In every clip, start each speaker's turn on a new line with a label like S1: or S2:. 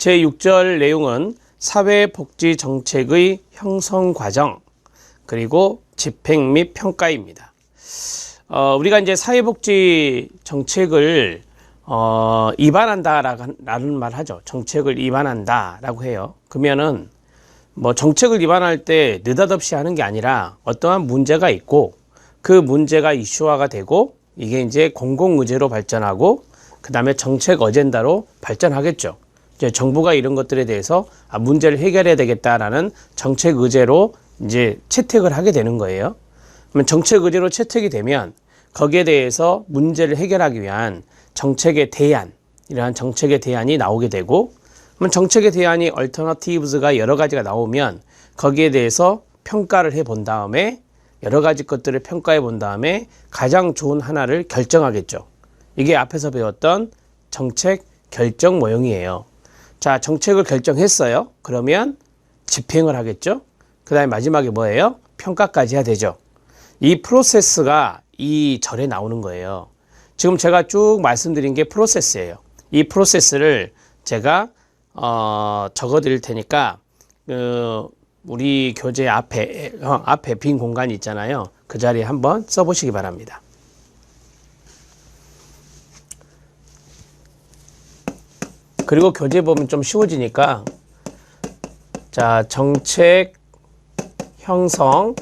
S1: 제6절 내용은 사회복지정책의 형성 과정 그리고 집행 및 평가입니다. 우리가 이제 사회복지 정책을 위반한다라는 말 하죠. 정책을 위반한다라고 해요. 그러면은 뭐 정책을 위반할 때 느닷없이 하는 게 아니라 어떠한 문제가 있고 그 문제가 이슈화가 되고 이게 이제 공공의제로 발전하고 그 다음에 정책 어젠다로 발전하겠죠. 이제 정부가 이런 것들에 대해서 문제를 해결해야 되겠다라는 정책 의제로 이제 채택을 하게 되는 거예요. 그러면 정책 의제로 채택이 되면 거기에 대해서 문제를 해결하기 위한 정책의 대안, 이러한 정책의 대안이 나오게 되고, 그러면 정책의 대안이 얼터너티브스가 여러 가지가 나오면 거기에 대해서 평가를 해본 다음에 여러 가지 것들을 평가해 본 다음에 가장 좋은 하나를 결정하겠죠. 이게 앞에서 배웠던 정책 결정 모형이에요. 자, 정책을 결정했어요. 그러면 집행을 하겠죠. 그 다음에 마지막에 뭐예요? 평가까지 해야 되죠. 이 프로세스가 이 절에 나오는 거예요. 지금 제가 쭉 말씀드린 게 프로세스예요. 이 프로세스를 제가 적어 드릴 테니까 우리 교재 앞에 빈 공간이 있잖아요. 그 자리에 한번 써보시기 바랍니다. 그리고 교재 보면 좀 쉬워지니까 자, 정책 형성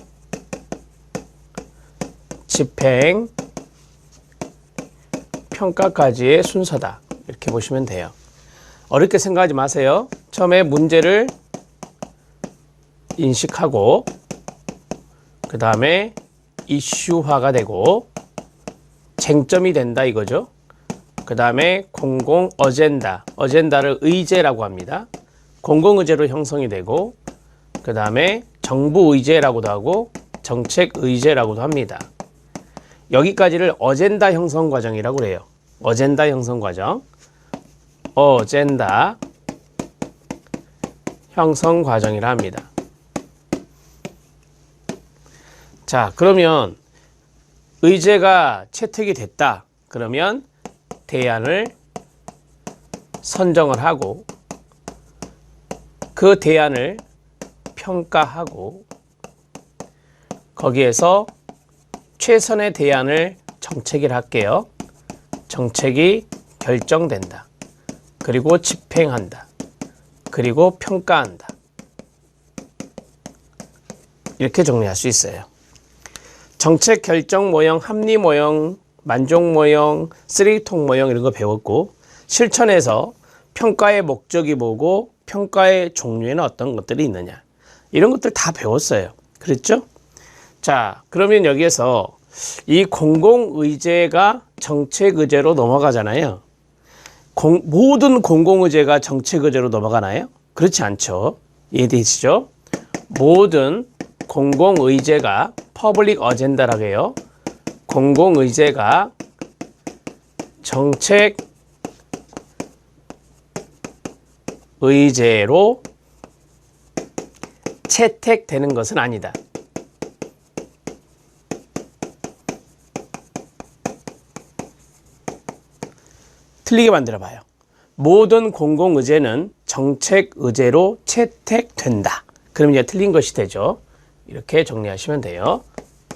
S1: 집행 평가까지의 순서다. 이렇게 보시면 돼요. 어렵게 생각하지 마세요. 처음에 문제를 인식하고 그 다음에 이슈화가 되고 쟁점이 된다 이거죠. 그 다음에 공공 어젠다, 어젠다를 의제라고 합니다. 공공의제로 형성이 되고 그 다음에 정부 의제라고도 하고 정책 의제라고도 합니다. 여기까지를 어젠다 형성 과정이라고 해요. 어젠다 형성 과정, 어젠다 형성 과정이라 합니다. 자, 그러면 의제가 채택이 됐다. 그러면 대안을 선정을 하고 그 대안을 평가하고 거기에서 최선의 대안을 정책을 할게요. 정책이 결정된다. 그리고 집행한다. 그리고 평가한다. 이렇게 정리할 수 있어요. 정책 결정 모형, 합리 모형, 만족 모형, 쓰레기통 모형 이런 거 배웠고 실천에서 평가의 목적이 뭐고 평가의 종류에는 어떤 것들이 있느냐 이런 것들 다 배웠어요. 그랬죠? 자, 그러면 여기에서 이 공공의제가 정책의제로 넘어가잖아요. 모든 공공의제가 정책의제로 넘어가나요? 그렇지 않죠. 이해되시죠? 모든 공공의제가 퍼블릭 어젠다라고 해요. 공공의제가 정책 의제로 채택되는 것은 아니다. 틀리게 만들어 봐요. 모든 공공의제는 정책의제로 채택된다. 그럼 이제 틀린 것이 되죠. 이렇게 정리하시면 돼요.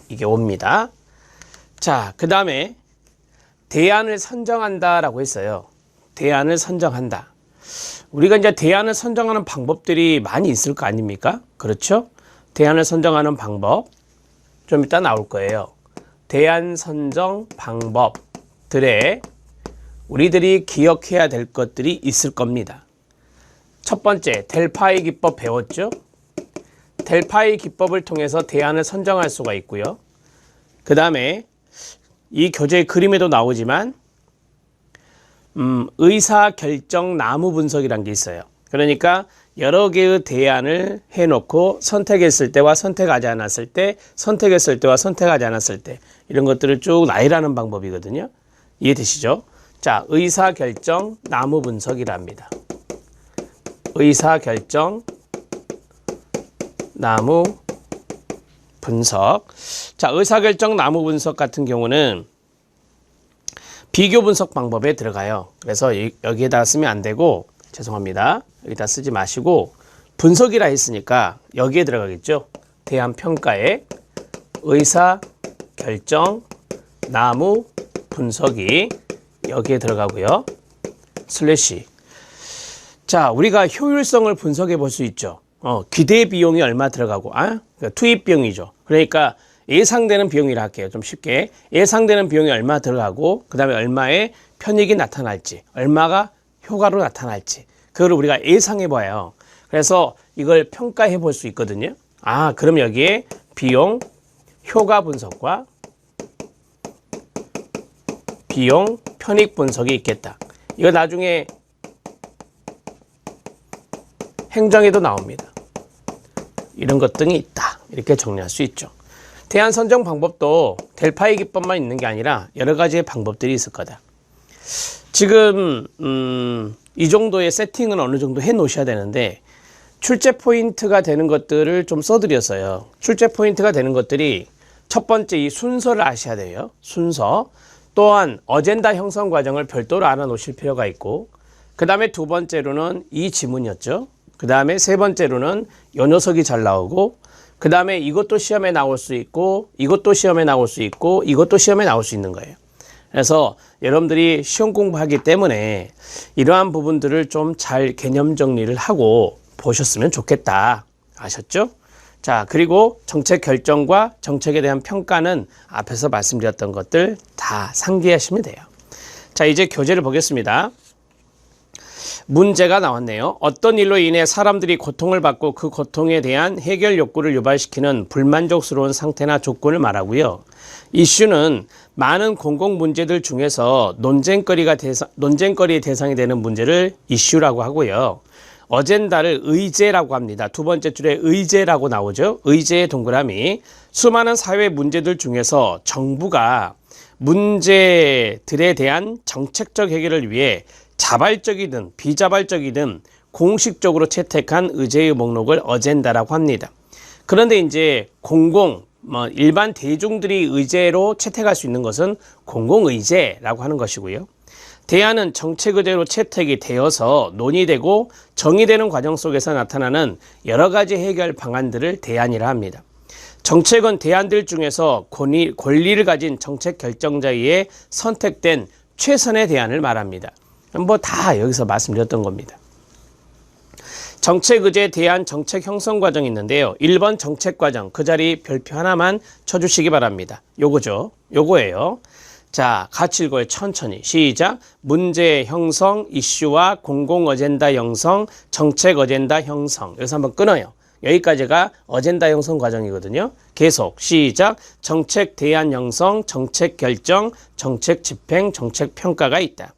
S1: 이게 옵니다. 자, 그 다음에 대안을 선정한다라고 했어요. 대안을 선정한다. 우리가 이제 대안을 선정하는 방법들이 많이 있을 거 아닙니까? 그렇죠? 대안을 선정하는 방법 좀 이따 나올 거예요. 대안 선정 방법들에 우리들이 기억해야 될 것들이 있을 겁니다. 첫 번째, 델파이 기법 배웠죠? 델파이 기법을 통해서 대안을 선정할 수가 있고요. 그 다음에 이 교재 그림에도 나오지만 의사결정 나무 분석이란 게 있어요. 그러니까 여러 개의 대안을 해놓고 선택했을 때와 선택하지 않았을 때, 선택했을 때와 선택하지 않았을 때 이런 것들을 쭉 나열하는 방법이거든요. 이해되시죠? 자, 의사결정 나무 분석이랍니다. 의사결정 나무 분석. 자, 의사결정 나무 분석 같은 경우는 비교 분석 방법에 들어가요. 그래서 여기에다 쓰면 안 되고 죄송합니다. 여기다 쓰지 마시고 분석이라 했으니까 여기에 들어가겠죠. 대안평가에 의사 결정 나무 분석이 여기에 들어가고요. 슬래시. 자, 우리가 효율성을 분석해 볼 수 있죠. 기대 비용이 얼마 들어가고, 그러니까 투입 비용이죠. 그러니까 예상되는 비용이라 할게요. 좀 쉽게. 예상되는 비용이 얼마 들어가고, 그 다음에 얼마의 편익이 나타날지, 얼마가 효과로 나타날지, 그걸 우리가 예상해 봐요. 그래서 이걸 평가해 볼 수 있거든요. 그럼 여기에 비용, 효과 분석과 비용, 편익 분석이 있겠다. 이거 나중에 행정에도 나옵니다. 이런 것 등이 있다. 이렇게 정리할 수 있죠. 대안 선정 방법도 델파이 기법만 있는 게 아니라 여러 가지의 방법들이 있을 거다. 지금 이 정도의 세팅은 어느 정도 해 놓으셔야 되는데 출제 포인트가 되는 것들을 좀 써드렸어요. 출제 포인트가 되는 것들이 첫 번째 이 순서를 아셔야 돼요. 순서. 또한 어젠다 형성 과정을 별도로 알아놓으실 필요가 있고, 그 다음에 두 번째로는 이 지문이었죠. 그 다음에 세 번째로는 요 녀석이 잘 나오고, 그 다음에 이것도 시험에 나올 수 있고, 이것도 시험에 나올 수 있고, 이것도 시험에 나올 수 있는 거예요. 그래서 여러분들이 시험 공부하기 때문에 이러한 부분들을 좀 잘 개념 정리를 하고 보셨으면 좋겠다. 아셨죠? 자, 그리고 정책 결정과 정책에 대한 평가는 앞에서 말씀드렸던 것들 다 상기하시면 돼요. 자, 이제 교재를 보겠습니다. 문제가 나왔네요. 어떤 일로 인해 사람들이 고통을 받고 그 고통에 대한 해결 욕구를 유발시키는 불만족스러운 상태나 조건을 말하고요. 이슈는 많은 공공 문제들 중에서 논쟁거리의 대상이 되는 문제를 이슈라고 하고요. 어젠다를 의제라고 합니다. 두 번째 줄에 의제라고 나오죠. 의제의 동그라미. 수많은 사회 문제들 중에서 정부가 문제들에 대한 정책적 해결을 위해 자발적이든 비자발적이든 공식적으로 채택한 의제의 목록을 어젠다라고 합니다. 그런데 이제 일반 대중들이 의제로 채택할 수 있는 것은 공공의제라고 하는 것이고요. 대안은 정책 의제로 채택이 되어서 논의되고 정의되는 과정 속에서 나타나는 여러 가지 해결 방안들을 대안이라 합니다. 정책은 대안들 중에서 권리를 가진 정책 결정자에 의해 선택된 최선의 대안을 말합니다. 뭐 다 여기서 말씀드렸던 겁니다. 정책 의제 대안 정책 형성 과정이 있는데요. 1번 정책 과정, 그 자리 별표 하나만 쳐주시기 바랍니다. 요거죠. 요거예요. 자, 같이 읽어요. 천천히. 시작. 문제 형성, 이슈와 공공 어젠다 형성, 정책 어젠다 형성. 여기서 한번 끊어요. 여기까지가 어젠다 형성 과정이거든요. 계속 시작. 정책 대안 형성, 정책 결정, 정책 집행, 정책 평가가 있다.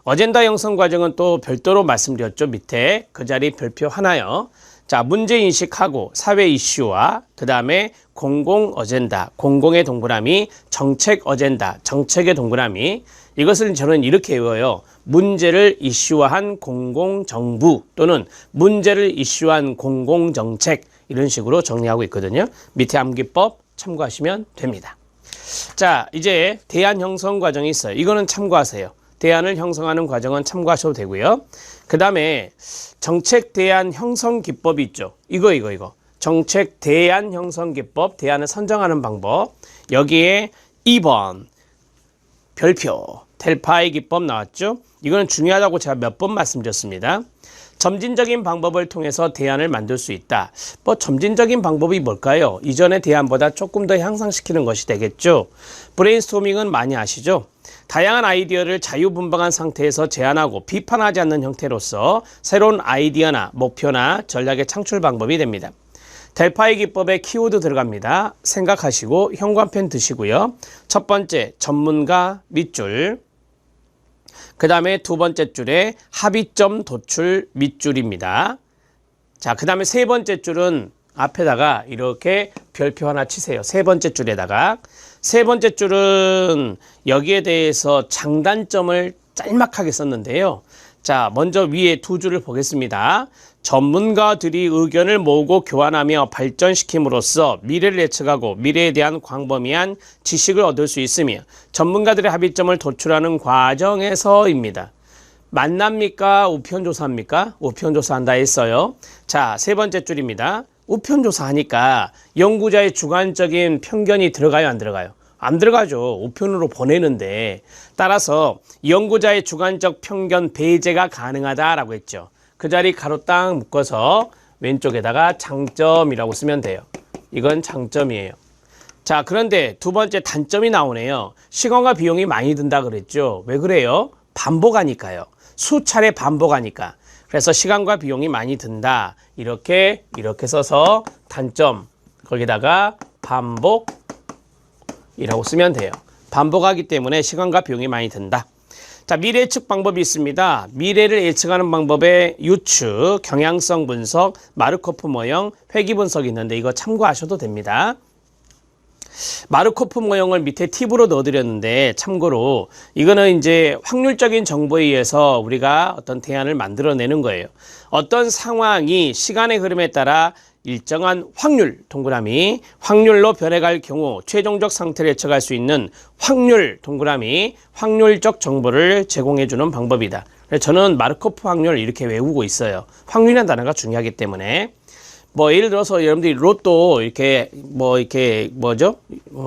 S1: 어젠다 형성 과정은 또 별도로 말씀드렸죠. 밑에 그 자리 별표 하나요. 자, 문제 인식하고 사회 이슈와 그 다음에 공공 어젠다, 공공의 동그라미, 정책 어젠다, 정책의 동그라미. 이것을 저는 이렇게 외워요. 문제를 이슈화한 공공정부 또는 문제를 이슈한 공공정책, 이런 식으로 정리하고 있거든요. 밑에 암기법 참고하시면 됩니다. 자, 이제 대안 형성 과정이 있어요. 이거는 참고하세요. 대안을 형성하는 과정은 참고하셔도 되고요. 그 다음에 정책 대안 형성 기법이 있죠. 이거. 정책 대안 형성 기법, 대안을 선정하는 방법. 여기에 2번 별표 델파이 기법 나왔죠. 이거는 중요하다고 제가 몇 번 말씀드렸습니다. 점진적인 방법을 통해서 대안을 만들 수 있다. 뭐 점진적인 방법이 뭘까요? 이전의 대안보다 조금 더 향상시키는 것이 되겠죠. 브레인스토밍은 많이 아시죠? 다양한 아이디어를 자유분방한 상태에서 제안하고 비판하지 않는 형태로서 새로운 아이디어나 목표나 전략의 창출 방법이 됩니다. 델파이 기법에 키워드 들어갑니다. 생각하시고 현관펜 드시고요. 첫 번째 전문가 밑줄, 그 다음에 두 번째 줄에 합의점 도출 밑줄입니다. 자, 그 다음에 세 번째 줄은 앞에다가 이렇게 별표 하나 치세요. 세 번째 줄에다가. 세 번째 줄은 여기에 대해서 장단점을 짤막하게 썼는데요. 자, 먼저 위에 두 줄을 보겠습니다. 전문가들이 의견을 모으고 교환하며 발전시킴으로써 미래를 예측하고 미래에 대한 광범위한 지식을 얻을 수 있으며 전문가들의 합의점을 도출하는 과정에서입니다. 만납니까? 우편조사합니까? 우편조사한다 했어요. 자, 세 번째 줄입니다. 우편조사하니까 연구자의 주관적인 편견이 들어가요, 안 들어가요? 안 들어가죠. 우편으로 보내는데. 따라서 연구자의 주관적 편견 배제가 가능하다라고 했죠. 그 자리 가로 딱 묶어서 왼쪽에다가 장점이라고 쓰면 돼요. 이건 장점이에요. 자, 그런데 두 번째 단점이 나오네요. 시간과 비용이 많이 든다 그랬죠. 왜 그래요? 반복하니까요. 수차례 반복하니까. 그래서 시간과 비용이 많이 든다. 이렇게 써서 단점, 거기다가 반복이라고 쓰면 돼요. 반복하기 때문에 시간과 비용이 많이 든다. 자, 미래 예측 방법이 있습니다. 미래를 예측하는 방법의 유추, 경향성 분석, 마르코프 모형, 회귀 분석이 있는데 이거 참고하셔도 됩니다. 마르코프 모형을 밑에 팁으로 넣어드렸는데 참고로 이거는 이제 확률적인 정보에 의해서 우리가 어떤 대안을 만들어내는 거예요. 어떤 상황이 시간의 흐름에 따라 일정한 확률, 동그라미, 확률로 변해갈 경우 최종적 상태를 예측할 수 있는 확률, 동그라미, 확률적 정보를 제공해주는 방법이다. 그래서 저는 마르코프 확률 이렇게 외우고 있어요. 확률이라는 단어가 중요하기 때문에. 뭐 예를 들어서 여러분들이 로또 이렇게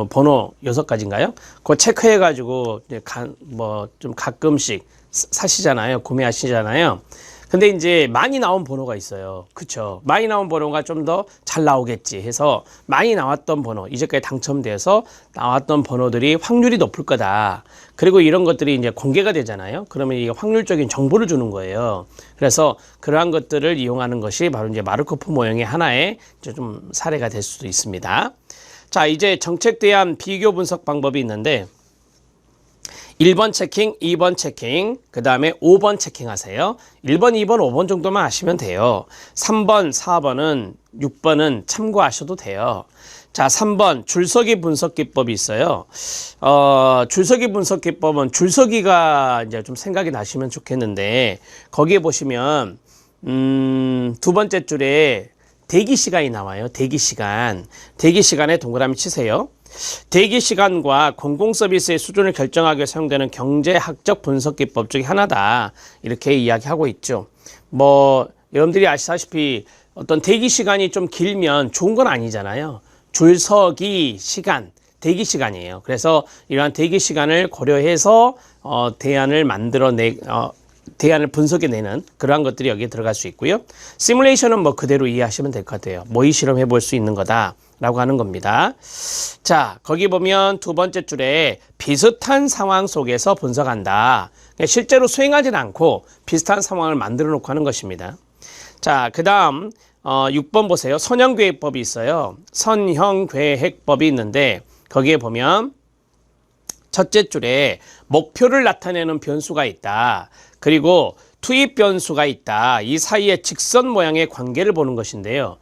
S1: 번호 6가지인가요? 그거 체크해 가지고 좀 가끔씩 사시잖아요. 구매하시잖아요. 근데 이제 많이 나온 번호가 있어요. 그쵸? 많이 나온 번호가 좀 더 잘 나오겠지 해서 많이 나왔던 번호, 이제까지 당첨돼서 나왔던 번호들이 확률이 높을 거다. 그리고 이런 것들이 이제 공개가 되잖아요. 그러면 이게 확률적인 정보를 주는 거예요. 그래서 그러한 것들을 이용하는 것이 바로 이제 마르코프 모형의 하나의 좀 사례가 될 수도 있습니다. 자, 이제 정책 대안 비교 분석 방법이 있는데 1번 체킹, 2번 체킹, 그 다음에 5번 체킹 하세요. 1번, 2번, 5번 정도만 하시면 돼요. 3번, 4번은, 6번은 참고하셔도 돼요. 자, 3번 줄서기 분석 기법이 있어요. 줄서기 분석 기법은 줄서기가 이제 좀 생각이 나시면 좋겠는데 거기에 보시면 두 번째 줄에 대기 시간이 나와요. 대기 시간. 대기 시간에 동그라미 치세요. 대기 시간과 공공 서비스의 수준을 결정하기 위해 사용되는 경제학적 분석 기법 중에 하나다. 이렇게 이야기하고 있죠. 뭐 여러분들이 아시다시피 어떤 대기 시간이 좀 길면 좋은 건 아니잖아요. 줄서기 시간, 대기 시간이에요. 그래서 이러한 대기 시간을 고려해서 대안을 대안을 분석해내는 그러한 것들이 여기에 들어갈 수 있고요. 시뮬레이션은 뭐 그대로 이해하시면 될 것 같아요. 모의 실험해 볼 수 있는 거다라고 하는 겁니다. 자, 거기 보면 두 번째 줄에 비슷한 상황 속에서 분석한다. 실제로 수행하지는 않고 비슷한 상황을 만들어 놓고 하는 것입니다. 자, 그 다음 6번 보세요. 선형계획법이 있어요. 선형계획법이 있는데 거기에 보면 첫째 줄에 목표를 나타내는 변수가 있다. 그리고 투입 변수가 있다. 이 사이에 직선 모양의 관계를 보는 것인데요.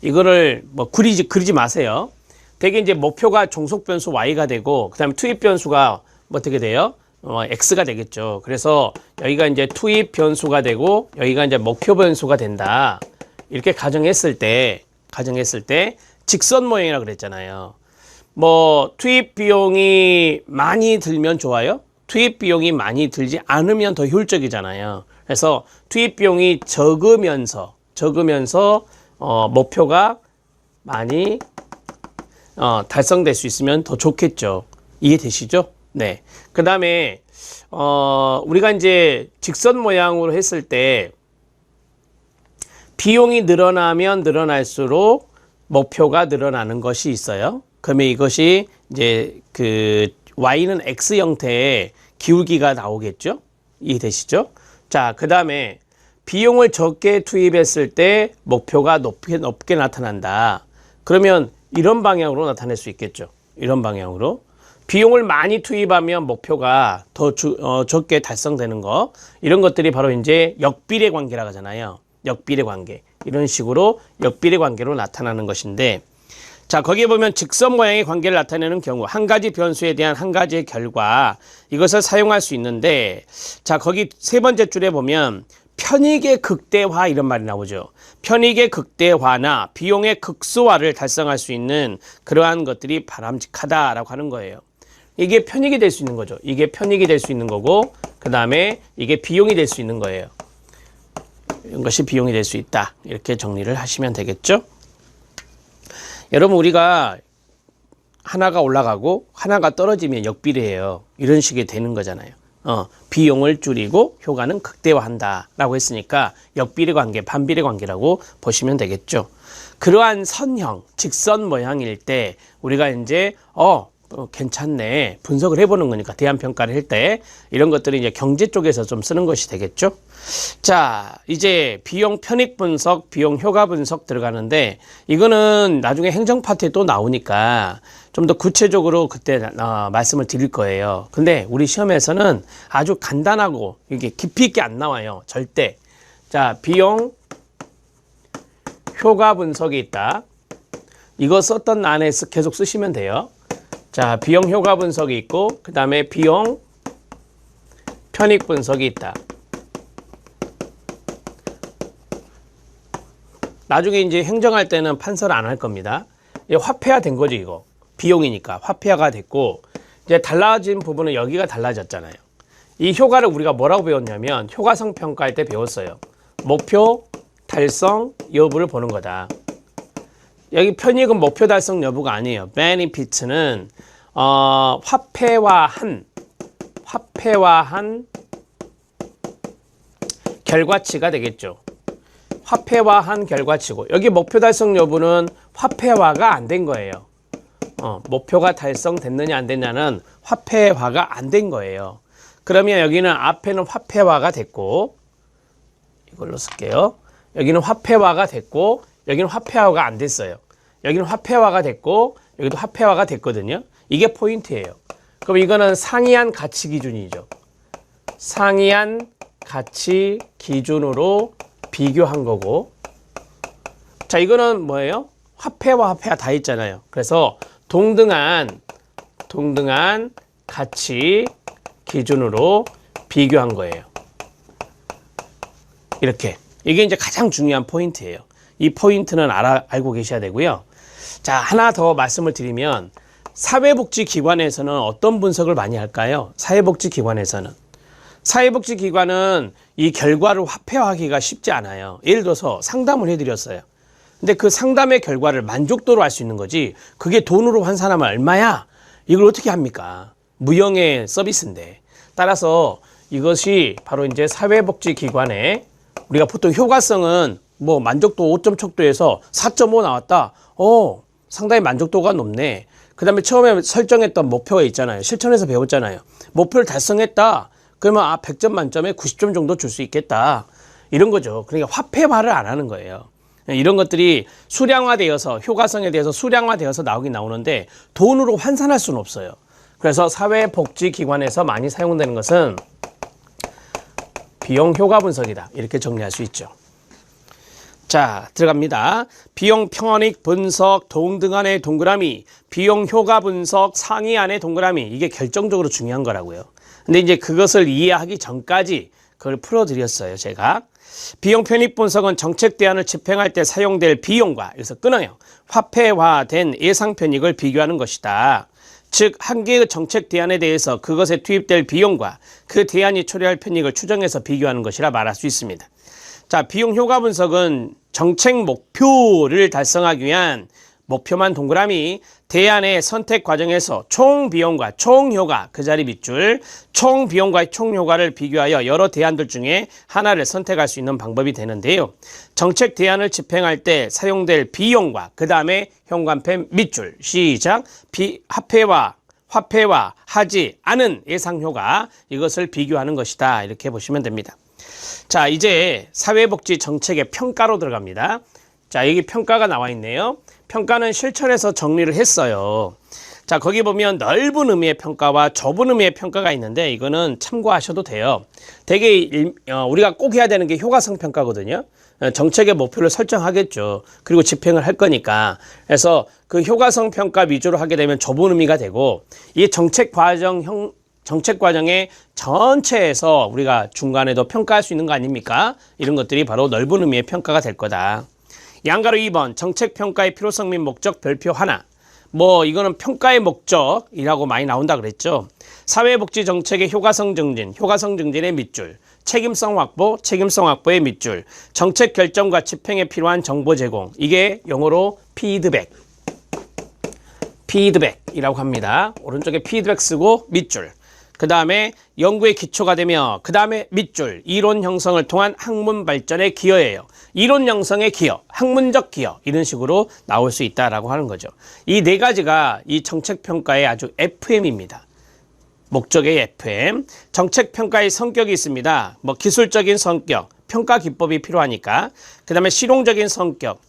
S1: 이거를 그리지 마세요. 대개 이제 목표가 종속 변수 y가 되고, 그 다음에 투입 변수가 어떻게 돼요? x가 되겠죠. 그래서 여기가 이제 투입 변수가 되고, 여기가 이제 목표 변수가 된다. 이렇게 가정했을 때 직선 모양이라 그랬잖아요. 투입 비용이 많이 들면 좋아요? 투입 비용이 많이 들지 않으면 더 효율적이잖아요. 그래서 투입 비용이 적으면서 목표가 많이 달성될 수 있으면 더 좋겠죠. 이해되시죠? 네. 그 다음에 우리가 이제 직선 모양으로 했을 때 비용이 늘어나면 늘어날수록 목표가 늘어나는 것이 있어요. 그러면 이것이 이제 y는 x 형태의 기울기가 나오겠죠? 이해되시죠? 자, 그 다음에 비용을 적게 투입했을 때 목표가 높게 나타난다. 그러면 이런 방향으로 나타낼 수 있겠죠. 이런 방향으로. 비용을 많이 투입하면 목표가 더 적게 달성되는 거. 이런 것들이 바로 이제 역비례 관계라고 하잖아요. 역비례 관계. 이런 식으로 역비례 관계로 나타나는 것인데, 자, 거기에 보면 직선 모양의 관계를 나타내는 경우 한 가지 변수에 대한 한 가지의 결과, 이것을 사용할 수 있는데, 자, 거기 세 번째 줄에 보면 편익의 극대화 이런 말이 나오죠. 편익의 극대화나 비용의 극소화를 달성할 수 있는 그러한 것들이 바람직하다라고 하는 거예요. 이게 편익이 될 수 있는 거죠. 이게 편익이 될 수 있는 거고, 그 다음에 이게 비용이 될 수 있는 거예요. 이런 것이 비용이 될 수 있다. 이렇게 정리를 하시면 되겠죠. 여러분, 우리가 하나가 올라가고 하나가 떨어지면 역비례해요. 이런 식이 되는 거잖아요. 비용을 줄이고 효과는 극대화한다 라고 했으니까 역비례 관계, 반비례 관계라고 보시면 되겠죠. 그러한 선형, 직선 모양일 때 우리가 이제 괜찮네 분석을 해보는 거니까 대안평가를 할 때 이런 것들이 이제 경제 쪽에서 좀 쓰는 것이 되겠죠. 자, 이제 비용 편익 분석, 비용 효과 분석 들어가는데 이거는 나중에 행정 파트에 또 나오니까 좀 더 구체적으로 그때 말씀을 드릴 거예요. 근데 우리 시험에서는 아주 간단하고 이게 깊이 있게 안 나와요. 절대. 자, 비용 효과 분석이 있다. 이거 썼던 안에서 계속 쓰시면 돼요. 자, 비용 효과 분석이 있고 그 다음에 비용 편익 분석이 있다. 나중에 이제 행정할 때는 판서를 안 할 겁니다. 화폐화 된 거죠, 이거. 비용이니까 화폐화가 됐고 이제 달라진 부분은 여기가 달라졌잖아요. 이 효과를 우리가 뭐라고 배웠냐면 효과성 평가할 때 배웠어요. 목표 달성 여부를 보는 거다. 여기 편익은 목표 달성 여부가 아니에요. benefit는 화폐화한 결과치가 되겠죠. 화폐화한 결과치고 여기 목표 달성 여부는 화폐화가 안 된 거예요. 목표가 달성됐느냐 안 됐냐는 화폐화가 안 된 거예요. 그러면 여기는 앞에는 화폐화가 됐고 이걸로 쓸게요. 여기는 화폐화가 됐고 여기는 화폐화가 안 됐어요. 여기는 화폐화가 됐고 여기도 화폐화가 됐거든요. 이게 포인트예요. 그럼 이거는 상이한 가치 기준이죠. 상이한 가치 기준으로 비교한 거고 자 이거는 뭐예요? 화폐와 화폐가 다 있잖아요. 그래서 동등한 가치 기준으로 비교한 거예요. 이렇게 이게 이제 가장 중요한 포인트예요. 이 포인트는 알고 계셔야 되고요. 자, 하나 더 말씀을 드리면 사회복지기관에서는 어떤 분석을 많이 할까요? 사회복지기관은 이 결과를 화폐화하기가 쉽지 않아요. 예를 들어서 상담을 해드렸어요. 근데 그 상담의 결과를 만족도로 알 수 있는 거지 그게 돈으로 환산하면 얼마야? 이걸 어떻게 합니까? 무형의 서비스인데. 따라서 이것이 바로 이제 사회복지기관에 우리가 보통 효과성은 뭐 만족도 5점 척도에서 4.5 나왔다. 상당히 만족도가 높네. 그 다음에 처음에 설정했던 목표가 있잖아요. 실천해서 배웠잖아요. 목표를 달성했다. 그러면 100점 만점에 90점 정도 줄 수 있겠다. 이런 거죠. 그러니까 화폐화를 안 하는 거예요. 이런 것들이 수량화되어서 효과성에 대해서 수량화되어서 나오긴 나오는데 돈으로 환산할 수는 없어요. 그래서 사회복지기관에서 많이 사용되는 것은 비용 효과 분석이다. 이렇게 정리할 수 있죠. 자, 들어갑니다. 비용 편익 분석 동등 안에 동그라미, 비용 효과 분석 상위 안에 동그라미. 이게 결정적으로 중요한 거라고요. 근데 이제 그것을 이해하기 전까지 그걸 풀어드렸어요, 제가. 비용 편익 분석은 정책 대안을 집행할 때 사용될 비용과 여기서 끊어요. 화폐화된 예상 편익을 비교하는 것이다. 즉, 한 개의 정책 대안에 대해서 그것에 투입될 비용과 그 대안이 초래할 편익을 추정해서 비교하는 것이라 말할 수 있습니다. 자, 비용 효과 분석은 정책 목표를 달성하기 위한 목표만 동그라미, 대안의 선택 과정에서 총 비용과 총 효과, 그 자리 밑줄, 총 비용과 총 효과를 비교하여 여러 대안들 중에 하나를 선택할 수 있는 방법이 되는데요. 정책 대안을 집행할 때 사용될 비용과 그 다음에 현관펜 밑줄, 시작, 화폐화하지 않은 예상 효과, 이것을 비교하는 것이다. 이렇게 보시면 됩니다. 자, 이제 사회복지 정책의 평가로 들어갑니다. 자, 여기 평가가 나와 있네요. 평가는 실천해서 정리를 했어요. 자, 거기 보면 넓은 의미의 평가와 좁은 의미의 평가가 있는데 이거는 참고하셔도 돼요. 되게 우리가 꼭 해야 되는 게 효과성 평가거든요. 정책의 목표를 설정하겠죠. 그리고 집행을 할 거니까. 그래서 그 효과성 평가 위주로 하게 되면 좁은 의미가 되고 이 정책 과정의 전체에서 우리가 중간에도 평가할 수 있는 거 아닙니까? 이런 것들이 바로 넓은 의미의 평가가 될 거다. 양가로 2번 정책평가의 필요성 및 목적 별표 하나. 뭐 이거는 평가의 목적이라고 많이 나온다 그랬죠. 사회복지 정책의 효과성 증진, 효과성 증진의 밑줄, 책임성 확보, 책임성 확보의 밑줄, 정책 결정과 집행에 필요한 정보 제공. 이게 영어로 피드백이라고 합니다. 오른쪽에 피드백 쓰고 밑줄. 그 다음에 연구의 기초가 되며 그 다음에 밑줄, 이론 형성을 통한 학문 발전에 기여해요. 이론 형성의 기여, 학문적 기여, 이런 식으로 나올 수 있다라고 하는 거죠. 이 네 가지가 이 정책평가의 아주 FM입니다. 목적의 FM. 정책평가의 성격이 있습니다. 뭐 기술적인 성격, 평가 기법이 필요하니까. 그 다음에 실용적인 성격.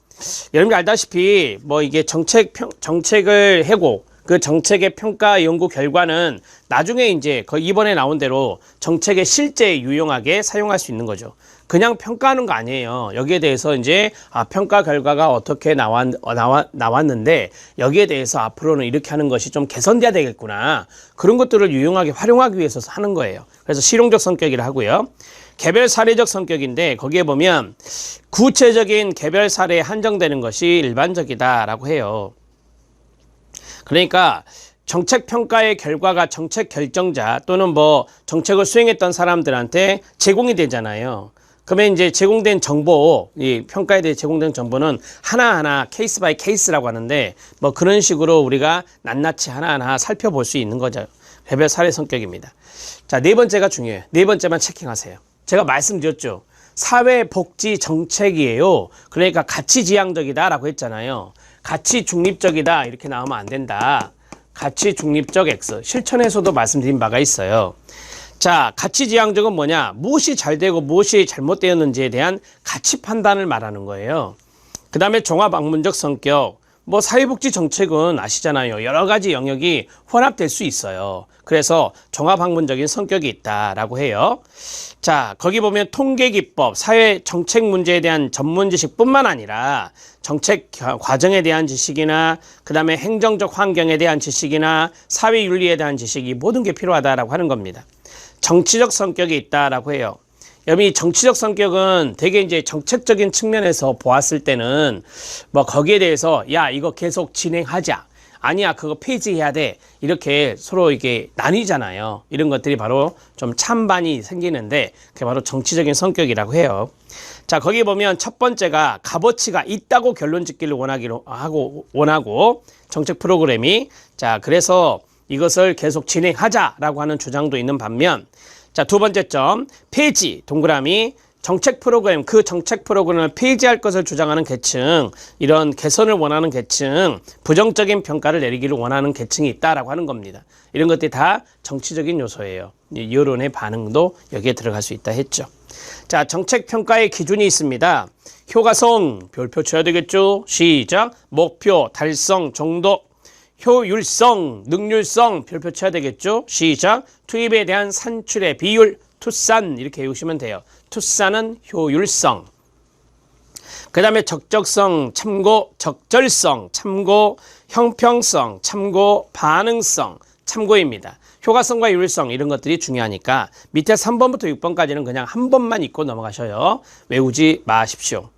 S1: 여러분들 알다시피 뭐 이게 정책을 해고 그 정책의 평가 연구 결과는 나중에 이제 이번에 나온 대로 정책에 실제 유용하게 사용할 수 있는 거죠. 그냥 평가하는 거 아니에요. 여기에 대해서 이제 평가 결과가 어떻게 나왔는데 여기에 대해서 앞으로는 이렇게 하는 것이 좀 개선돼야 되겠구나. 그런 것들을 유용하게 활용하기 위해서 하는 거예요. 그래서 실용적 성격이라 하고요. 개별 사례적 성격인데 거기에 보면 구체적인 개별 사례에 한정되는 것이 일반적이다라고 해요. 그러니까 정책 평가의 결과가 정책 결정자 또는 뭐 정책을 수행했던 사람들한테 제공이 되잖아요. 그러면 이제 제공된 정보, 이 평가에 대해 제공된 정보는 하나하나 케이스 바이 케이스라고 하는데 뭐 그런 식으로 우리가 낱낱이 하나하나 살펴볼 수 있는 거죠. 개별 사례 성격입니다. 자, 네 번째가 중요해요. 네 번째만 체킹하세요. 제가 말씀드렸죠. 사회복지 정책이에요. 그러니까 가치지향적이다라고 했잖아요. 가치 중립적이다 이렇게 나오면 안 된다. 가치 중립적 X. 실천에서도 말씀드린 바가 있어요. 자, 가치지향적은 뭐냐? 무엇이 잘 되고 무엇이 잘못되었는지에 대한 가치 판단을 말하는 거예요. 그 다음에 종합학문적 성격. 뭐 사회복지 정책은 아시잖아요. 여러 가지 영역이 혼합될 수 있어요. 그래서 종합학문적인 성격이 있다라고 해요. 자, 거기 보면 통계기법, 사회 정책 문제에 대한 전문 지식뿐만 아니라 정책 과정에 대한 지식이나 그 다음에 행정적 환경에 대한 지식이나 사회윤리에 대한 지식이 모든 게 필요하다라고 하는 겁니다. 정치적 성격이 있다라고 해요. 여기 정치적 성격은 되게 이제 정책적인 측면에서 보았을 때는 뭐 거기에 대해서 야 이거 계속 진행하자, 아니야 그거 폐지해야 돼, 이렇게 서로 이게 나뉘잖아요. 이런 것들이 바로 좀 찬반이 생기는데 그게 바로 정치적인 성격이라고 해요. 자, 거기 보면 첫 번째가 값어치가 있다고 결론 짓기를 원하고 정책 프로그램이, 자 그래서 이것을 계속 진행하자라고 하는 주장도 있는 반면, 자, 두 번째 점, 폐지, 동그라미, 정책 프로그램, 그 정책 프로그램을 폐지할 것을 주장하는 계층, 이런 개선을 원하는 계층, 부정적인 평가를 내리기를 원하는 계층이 있다라고 하는 겁니다. 이런 것들이 다 정치적인 요소예요. 여론의 반응도 여기에 들어갈 수 있다 했죠. 자, 정책 평가의 기준이 있습니다. 효과성, 별표 쳐야 되겠죠? 시작. 목표, 달성, 정도. 효율성, 능률성, 별표 쳐야 되겠죠? 시작. 투입에 대한 산출의 비율, 투산, 이렇게 외우시면 돼요. 투산은 효율성. 그 다음에 적적성, 참고, 적절성, 참고, 형평성, 참고, 반응성, 참고입니다. 효과성과 효율성 이런 것들이 중요하니까 밑에 3번부터 6번까지는 그냥 한 번만 읽고 넘어가셔요. 외우지 마십시오.